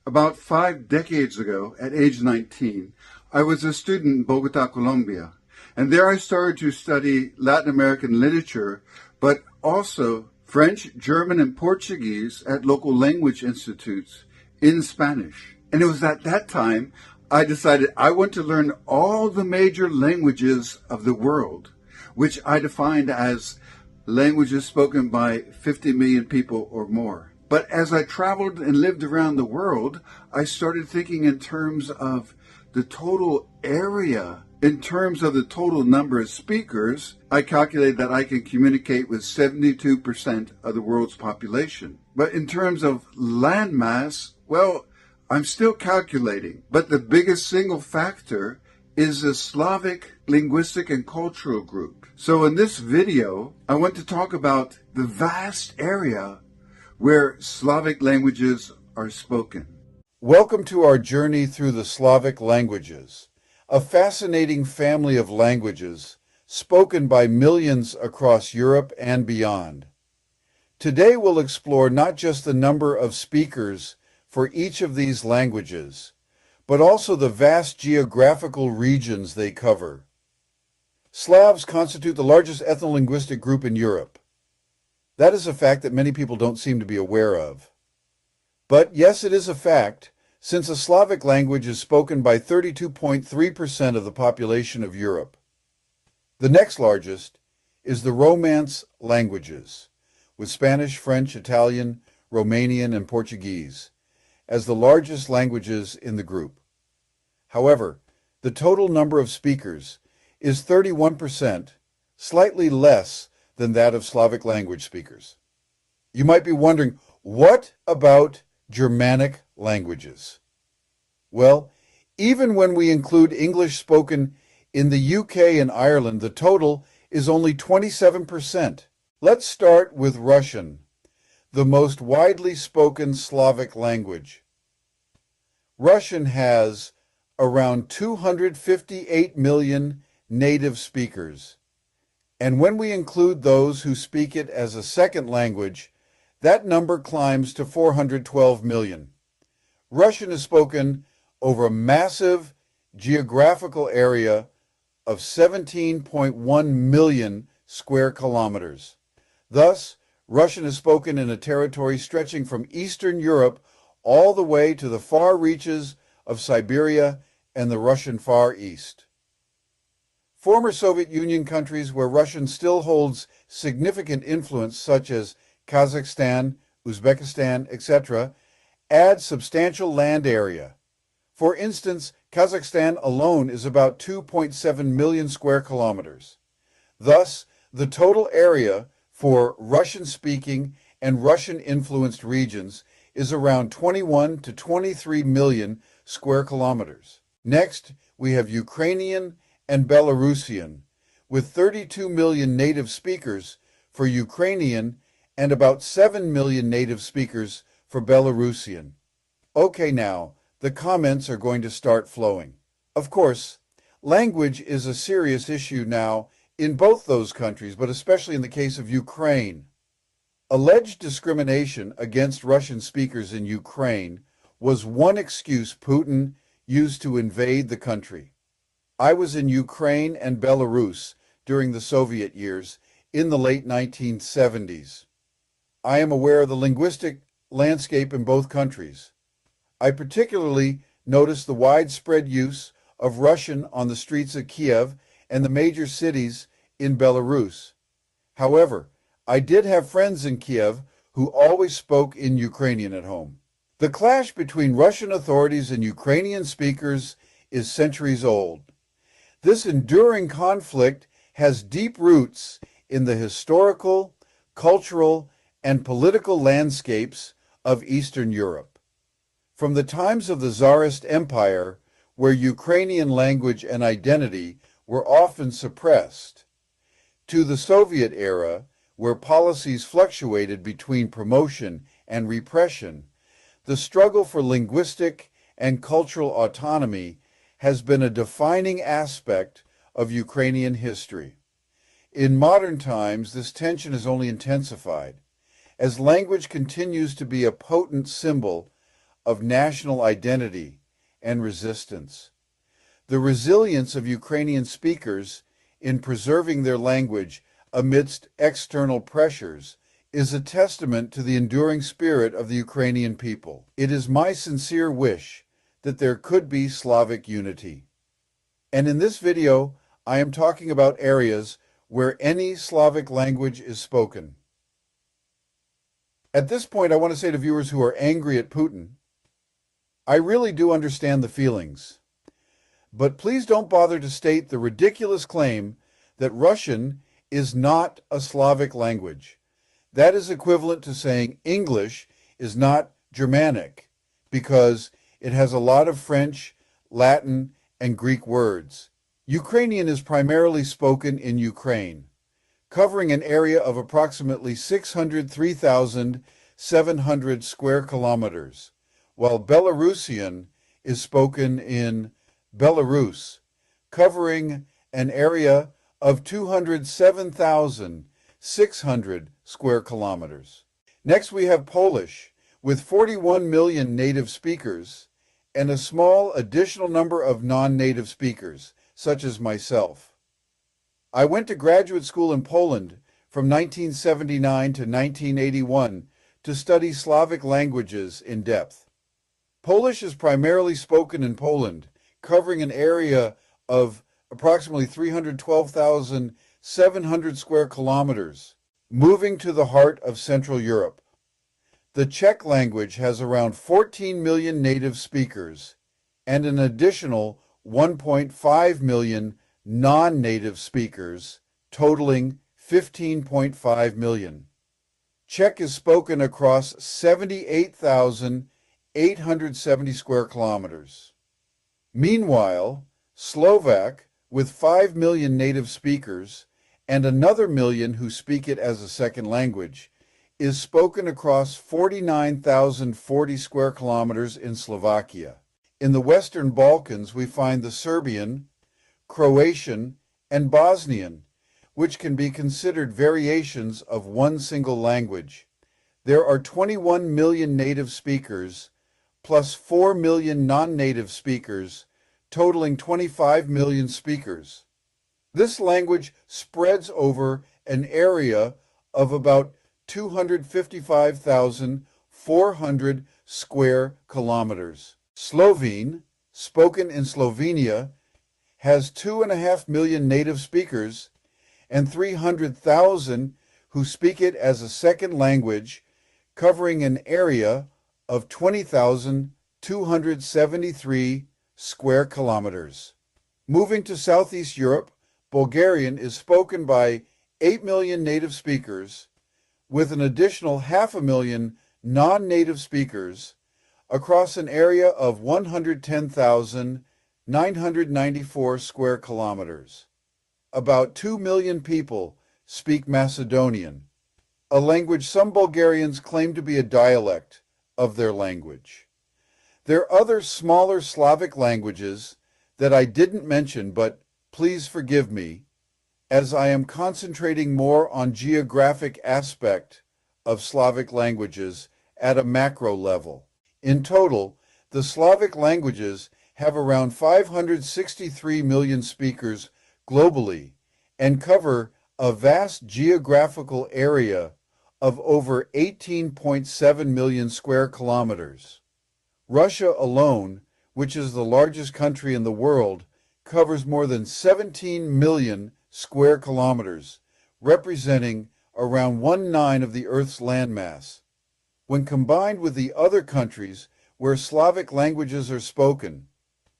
About 5 decades ago, at age 19, I was a student in Bogota, Colombia, and there I started to study Latin American literature, but also French, German, and Portuguese at local language institutes in Spanish. And it was at that time I decided I want to learn all the major languages of the world, which I defined as languages spoken by 50 million people or more. But as I traveled and lived around the world, I started thinking in terms of the total area. In terms of the total number of speakers, I calculated that I can communicate with 72% of the world's population. But in terms of landmass, well, I'm still calculating. But the biggest single factor is the Slavic linguistic and cultural group. So in this video, I want to talk about the vast area where Slavic languages are spoken. Welcome to our journey through the Slavic languages, a fascinating family of languages spoken by millions across Europe and beyond. Today we'll explore not just the number of speakers for each of these languages, but also the vast geographical regions they cover. Slavs constitute the largest ethno-linguistic group in Europe. That is a fact that many people don't seem to be aware of. But yes, it is a fact, since a Slavic language is spoken by 32.3% of the population of Europe. The next largest is the Romance languages, with Spanish, French, Italian, Romanian, and Portuguese, as the largest languages in the group. However, the total number of speakers is 31%, slightly less than that of Slavic language speakers. You might be wondering, what about Germanic languages? Well, even when we include English spoken in the UK and Ireland, the total is only 27%. Let's start with Russian, the most widely spoken Slavic language. Russian has around 258 million native speakers. And when we include those who speak it as a second language, that number climbs to 412 million. Russian is spoken over a massive geographical area of 17.1 million square kilometers. Thus, Russian is spoken in a territory stretching from Eastern Europe all the way to the far reaches of Siberia and the Russian Far East. Former Soviet Union countries where Russian still holds significant influence, such as Kazakhstan, Uzbekistan, etc., add substantial land area. For instance, Kazakhstan alone is about 2.7 million square kilometers. Thus, the total area for Russian-speaking and Russian-influenced regions is around 21 to 23 million square kilometers. Next, we have Ukrainian and Belarusian, with 32 million native speakers for Ukrainian and about 7 million native speakers for Belarusian. Okay, now, the comments are going to start flowing. Of course, language is a serious issue now in both those countries, but especially in the case of Ukraine. Alleged discrimination against Russian speakers in Ukraine was one excuse Putin used to invade the country. I was in Ukraine and Belarus during the Soviet years in the late 1970s. I am aware of the linguistic landscape in both countries. I particularly noticed the widespread use of Russian on the streets of Kiev and the major cities in Belarus. However, I did have friends in Kiev who always spoke in Ukrainian at home. The clash between Russian authorities and Ukrainian speakers is centuries old. This enduring conflict has deep roots in the historical, cultural, and political landscapes of Eastern Europe. From the times of the Tsarist Empire, where Ukrainian language and identity were often suppressed, to the Soviet era, where policies fluctuated between promotion and repression, the struggle for linguistic and cultural autonomy has been a defining aspect of Ukrainian history. In modern times, this tension has only intensified, as language continues to be a potent symbol of national identity and resistance. The resilience of Ukrainian speakers in preserving their language amidst external pressures is a testament to the enduring spirit of the Ukrainian people. It is my sincere wish that there could be Slavic unity. And in this video, I am talking about areas where any Slavic language is spoken. At this point, I want to say to viewers who are angry at Putin, I really do understand the feelings. But please don't bother to state the ridiculous claim that Russian is not a Slavic language. That is equivalent to saying English is not Germanic, because it has a lot of French, Latin, and Greek words. Ukrainian is primarily spoken in Ukraine, covering an area of approximately 603,700 square kilometers, while Belarusian is spoken in Belarus, covering an area of 207,600 square kilometers. Next, we have Polish, with 41 million native speakers and a small additional number of non-native speakers, such as myself. I went to graduate school in Poland from 1979 to 1981 to study Slavic languages in depth. Polish is primarily spoken in Poland, covering an area of approximately 312,700 square kilometers, moving to the heart of Central Europe. The Czech language has around 14 million native speakers and an additional 1.5 million non-native speakers, totaling 15.5 million. Czech is spoken across 78,870 square kilometers. Meanwhile, Slovak, with 5 million native speakers and another million who speak it as a second language, is spoken across 49,040 square kilometers in Slovakia. In the Western Balkans, we find the Serbian, Croatian, and Bosnian, which can be considered variations of one single language. There are 21 million native speakers, plus 4 million non-native speakers, totaling 25 million speakers. This language spreads over an area of about 255,400 square kilometers. Slovene, spoken in Slovenia, has 2.5 million native speakers and 300,000 who speak it as a second language, covering an area of 20,273 square kilometers. Moving to Southeast Europe, Bulgarian is spoken by 8 million native speakers, with an additional 500,000 non-native speakers across an area of 110,994 square kilometers. About 2 million people speak Macedonian, a language some Bulgarians claim to be a dialect of their language. There are other smaller Slavic languages that I didn't mention, but please forgive me, as I am concentrating more on geographic aspect of Slavic languages at a macro level. In total, the Slavic languages have around 563 million speakers globally and cover a vast geographical area of over 18.7 million square kilometers. Russia alone, which is the largest country in the world, covers more than 17 million square kilometers, representing around 1/9 of the Earth's landmass. When combined with the other countries where Slavic languages are spoken,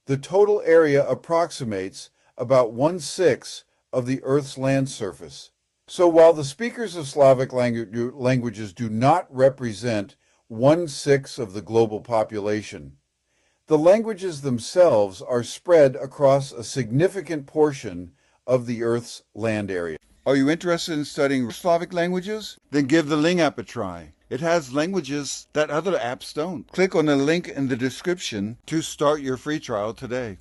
the total area approximates about 1/6 of the Earth's land surface. So while the speakers of Slavic languages do not represent 1/6 of the global population, the languages themselves are spread across a significant portion of the Earth's land area. Are you interested in studying Slavic languages? Then give the Ling app a try. It has languages that other apps don't. Click on the link in the description to start your free trial today.